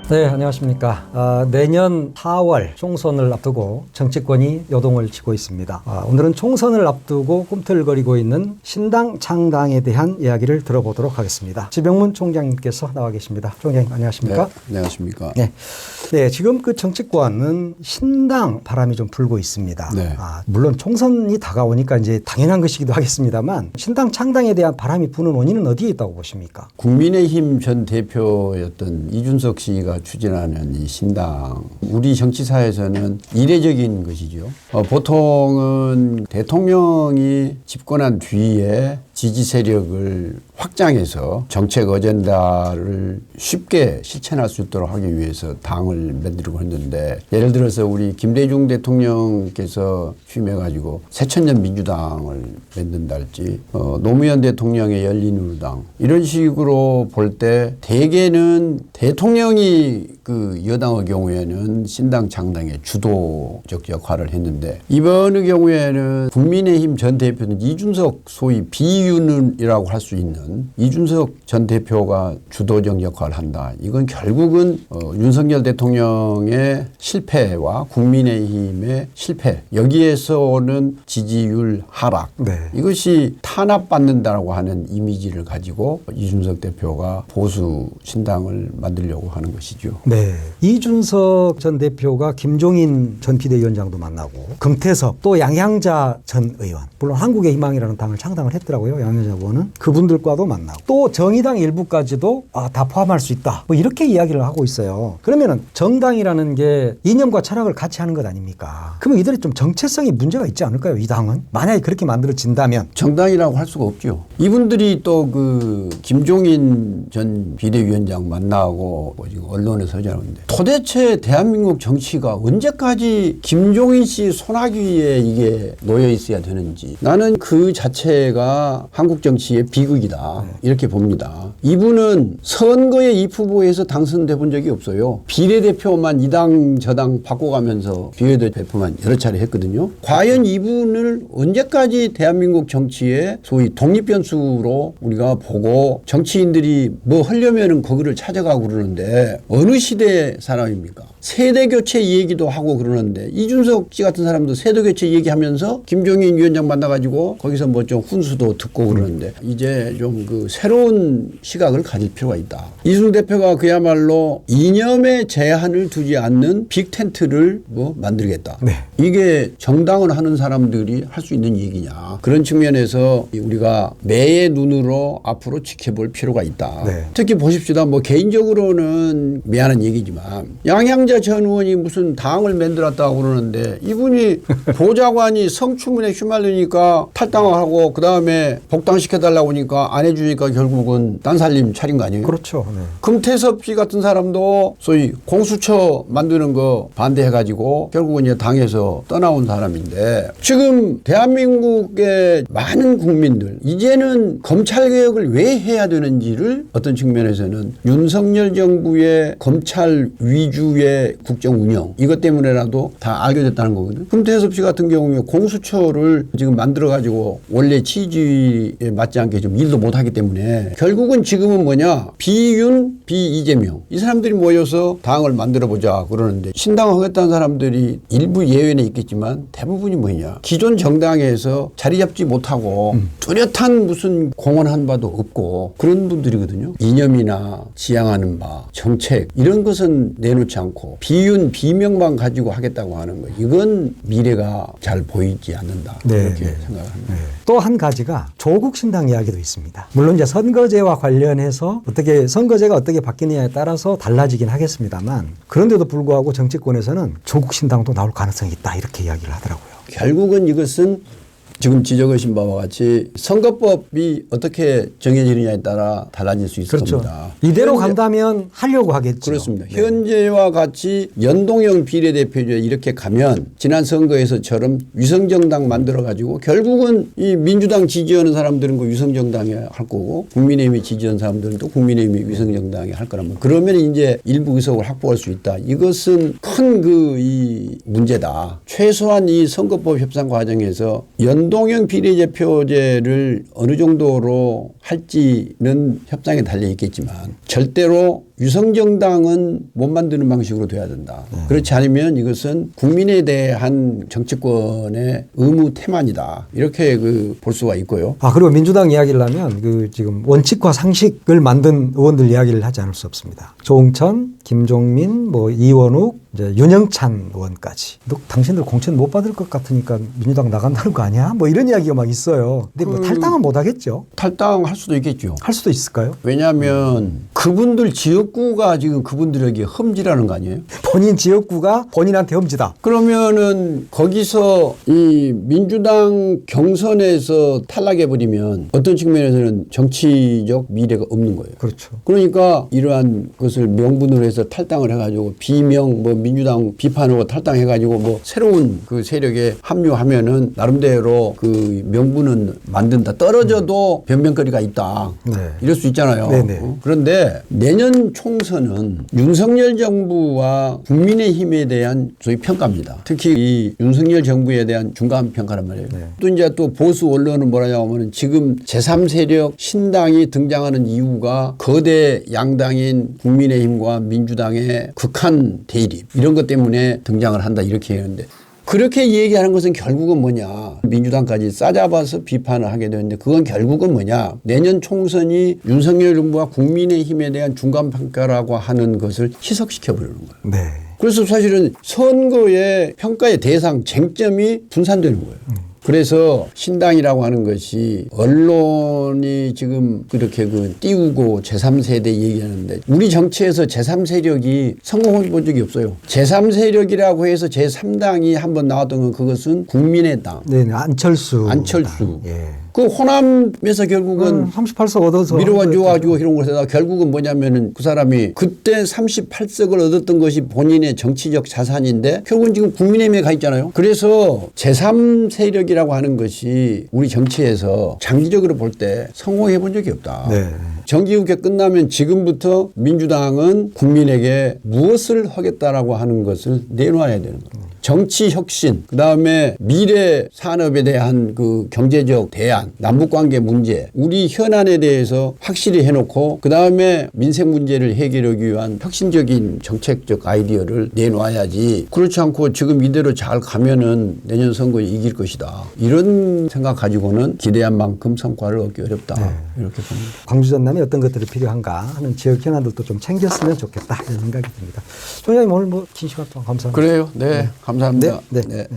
네, 안녕하십니까. 내년 4월 총선을 앞두고 정치권이 요동을 치고 있습니다. 오늘은 총선을 앞두고 꿈틀거리고 있는 신당 창당에 대한 이야기를 들어보도록 하겠습니다. 지병문 총장님께서 나와 계십니다. 총장님 안녕하십니까? 네, 안녕하십니까? 네, 지금 그 정치권은 신당 바람이 좀 불고 있습니다. 네. 물론 총선이 다가오니까 이제 당연한 것이기도 하겠습니다만 신당 창당에 대한 바람이 부는 원인은 어디에 있다고 보십니까? 국민의힘 전 대표였던 이준석 씨가 추진하는 이 신당, 우리 정치사에서는 이례적인 것이죠. 보통은 대통령이 집권한 뒤에 지지 세력을 확장해서 정책 어젠다를 쉽게 실천할 수 있도록 하기 위해서 당을 만들고 했는데, 예를 들어서 우리 김대중 대통령께서 취임해가지고 새천년 민주당을 만든다 할지, 노무현 대통령의 열린우리당, 이런 식으로 볼 때 대개는 대통령이 그 여당의 경우에는 신당 창당의 주도적 역할을 했는데, 이번의 경우에는 국민의힘 전 대표는 이준석, 소위 비윤이라고 할 수 있는 이준석 전 대표가 주도적 역할을 한다. 이건 결국은 윤석열 대통령의 실패와 국민의힘의 실패, 여기에서 오는 지지율 하락, 이것이 탄압받는다고 하는 이미지를 가지고 이준석 대표가 보수 신당을 만들려고 하는 것이죠. 네, 이준석 전 대표가 김종인 전 비대위원장도 만나고 금태섭 또 양양자 전 의원, 물론 한국의 희망이라는 당을 창당을 했더라고요. 양양자 의원은 그분들과도 만나고 또 정의당 일부까지도 다 포함할 수 있다, 뭐 이렇게 이야기를 하고 있어요. 그러면은 정당이라는 게 이념과 철학을 같이 하는 것 아닙니까? 그러면 이들이 좀 정체성이 문제가 있지 않을까요? 이 당은 만약에 그렇게 만들어진다면. 정당이라고 할 수가 없죠. 이분들이 또 그 김종인 전 비대위원장 만나고 지금 언론에 서자는데, 도대체 대한민국 정치가 언제까지 김종인 씨 손아귀에 이게 놓여 있어야 되는지, 나는 그 자체가 한국 정치의 비극이다, 이렇게 봅니다. 이분은 선거에 이 후보에서 당선돼 본 적이 없어요. 비례대표만 이 당 저 당 바꿔가면서 비례대표만 여러 차례 했거든요. 과연 이분을 언제까지 대한민국 정치의 소위 독립변수로 우리가 보고, 정치인들이 뭐 하려면은 거기를 찾아가고 그러는데 어느 시대의 사람입니까? 세대교체 얘기도 하고 그러는데, 이준석 씨 같은 사람도 세대교체 얘기하면서 김종인 위원장 만나가지고 거기서 뭐 좀 훈수도 듣고 그러는데, 이제 좀 그 새로운 시각을 가질 필요가 있다. 이준석 대표가 그야말로 이념에 제한을 두지 않는 빅텐트를 뭐 만들겠다. 이게 정당을 하는 사람들이 할 수 있는 얘기냐. 그런 측면에서 우리가 매의 눈으로 앞으로 지켜볼 필요가 있다. 특히 보십시다. 뭐 개인적으로는 미안한 얘기지만 양양자 전 의원이 무슨 당을 만들었다고 그러는데, 이분이 보좌관이 성추문에 휘말리니까 탈당을 하고 그 다음에 복당시켜달라고 하니까 안 해주니까 결국은 딴살림 차린 거 아니에요? 그렇죠. 금태섭 씨 같은 사람도 소위 공수처 만드는 거 반대해가지고 결국은 이제 당에서 떠나온 사람인데, 지금 대한민국의 많은 국민들 이제는 검찰개혁을 왜 해야 되는지를 어떤 측면에서는 윤석열 정부의 검찰 위주의 국정 운영, 이것 때문에라도 다 알게 됐다는 거거든. 금태섭 씨 같은 경우에 공수처를 지금 만들어가지고 원래 취지에 맞지 않게 좀 일도 못하기 때문에 결국은 지금은 뭐냐, 비윤, 비이재명, 이 사람들이 모여서 당을 만들어보자 그러는데, 신당하겠다는 사람들이 일부 예외는 있겠지만 대부분이 뭐냐, 기존 정당에서 자리 잡지 못하고 뚜렷한 무슨 공헌한 바도 없고 그런 분들이거든요. 이념이나 지향하는 바, 정책, 이런 것은 내놓지 않고 비윤, 비명만 가지고 하겠다고 하는 거, 이건 미래가 잘 보이지 않는다, 이렇게 생각합니다. 또 한 가지가 조국 신당 이야기도 있습니다. 물론 이제 선거제와 관련해서 선거제가 어떻게 바뀌느냐에 따라서 달라지긴 하겠습니다만, 그런데도 불구하고 정치권에서는 조국 신당도 나올 가능성이 있다, 이렇게 이야기를 하더라고요. 결국은 이것은 지금 지적하신 바와 같이 선거법이 어떻게 정해지느냐에 따라 달라질 수 있을 겁니다. 이대로 간다면 하려고 하겠죠. 그렇습니다. 현재와 같이 연동형 비례대표제 이렇게 가면 지난 선거에서처럼 위성정당 만들어가지고 결국은 이 민주당 지지하는 사람들은 그 위성정당에 할 거고, 국민의힘이 지지하는 사람들은 또 국민의힘이 위성정당에 할 거라면, 그러면 이제 일부 의석을 확보할 수 있다. 이것은 큰 이 문제다. 최소한 이 선거법 협상 과정에서 연동형 비례대표제를 어느 정도로 할지는 협상에 달려 있겠지만 절대로 유성정당은 못 만드는 방식으로 돼야 된다. 그렇지 않으면 이것은 국민에 대한 정치권의 의무 태만이다. 이렇게 볼 수가 있고요. 그리고 민주당 이야기를 하면 지금 원칙과 상식을 만든 의원들 이야기를 하지 않을 수 없습니다. 조응천, 김종민, 이원욱, 이제 윤영찬 의원까지. 너 당신들 공천 못 받을 것 같으니까 민주당 나간다는 거 아니야? 이런 이야기가 막 있어요. 근데 탈당은 못 하겠죠. 탈당할 수도 있겠죠. 할 수도 있을까요? 왜냐하면 그분들 지역구가 지금 그분들에게 험지라는 거 아니에요? 본인 지역구가 본인한테 험지다. 그러면은 거기서 이 민주당 경선에서 탈락해버리면 어떤 측면에서는 정치적 미래가 없는 거예요. 그렇죠. 그러니까 이러한 것을 명분으로 해서 탈당을 해가지고 비명 민주당 비판하고 탈당해가지고 새로운 그 세력에 합류하면은 나름대로 그 명분은 만든다. 떨어져도 변명거리가 있다. 네. 이럴 수 있잖아요. 네네. 그런데 내년 총선은 윤석열 정부와 국민의힘에 대한 소위 평가입니다. 특히 이 윤석열 정부에 대한 중간 평가란 말이에요. 네. 또 이제 또 보수 언론은 뭐라냐고 하면 지금 제3세력 신당이 등장하는 이유가 거대 양당인 국민의힘과 민주당의 극한 대립 이런 것 때문에 등장을 한다 이렇게 했는데 그렇게 얘기하는 것은 결국은 뭐냐. 민주당까지 싸잡아서 비판을 하게 되는데 그건 결국은 뭐냐. 내년 총선이 윤석열 정부와 국민의힘에 대한 중간평가라고 하는 것을 희석시켜버리는 거예요. 네. 그래서 사실은 선거의 평가의 대상 쟁점이 분산되는 거예요. 그래서 신당이라고 하는 것이 언론이 지금 그렇게 띄우고 제3세대 얘기하는데 우리 정치에서 제3세력이 성공해 본 적이 없어요. 제3세력이라고 해서 제3당이 한번 나왔던 건 그것은 국민의당. 네, 안철수. 예. 그 호남에서 결국은 38석 얻어서 밀어가지고 이런 걸 하다가 결국은 뭐냐면은 그 사람이 그때 38석을 얻었던 것이 본인의 정치적 자산인데 결국은 지금 국민의힘에 가 있잖아요. 그래서 제3세력이라고 하는 것이 우리 정치에서 장기적으로 볼 때 성공해 본 적이 없다. 네. 정기국회 끝나면 지금부터 민주당은 국민에게 무엇을 하겠다라고 하는 것을 내놓아야 되는 겁니다. 정치 혁신, 그다음에 미래 산업에 대한 그 경제적 대안, 남북관계 문제, 우리 현안에 대해서 확실히 해놓고 그다음에 민생 문제를 해결하기 위한 혁신적인 정책적 아이디어를 내놓아야지. 그렇지 않고 지금 이대로 잘 가면은 내년 선거에 이길 것이다. 이런 생각 가지고는 기대한 만큼 성과를 얻기 어렵다. 이렇게 봅니다. 광주 전남에 어떤 것들이 필요한가 하는 지역 현안들도 좀 챙겼으면 좋겠다 이런 생각이 듭니다. 총장님 오늘 긴 시간 동안 감사합니다. 그래요. 네. 감사합니다. 네. 네.